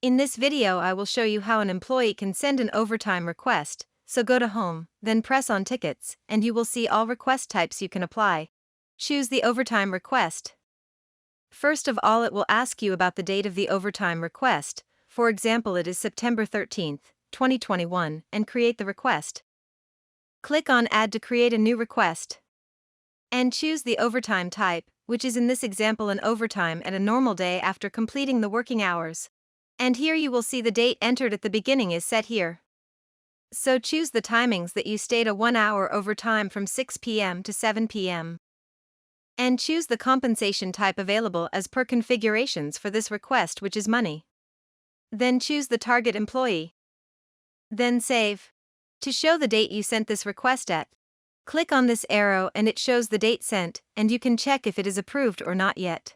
In this video I will show you how an employee can send an overtime request, so go to Home, then press on Tickets, and you will see all request types you can apply. Choose the overtime request. First of all, it will ask you about the date of the overtime request. For example, it is September 13th, 2021, and create the request. Click on Add to create a new request. And choose the overtime type, which is in this example an overtime at a normal day after completing the working hours. And here you will see the date entered at the beginning is set here. So choose the timings that you state a 1 hour overtime from 6 p.m. to 7 p.m. And choose the compensation type available as per configurations for this request, which is money. Then choose the target employee. Then save. To show the date you sent this request at, click on this arrow and it shows the date sent, and you can check if it is approved or not yet.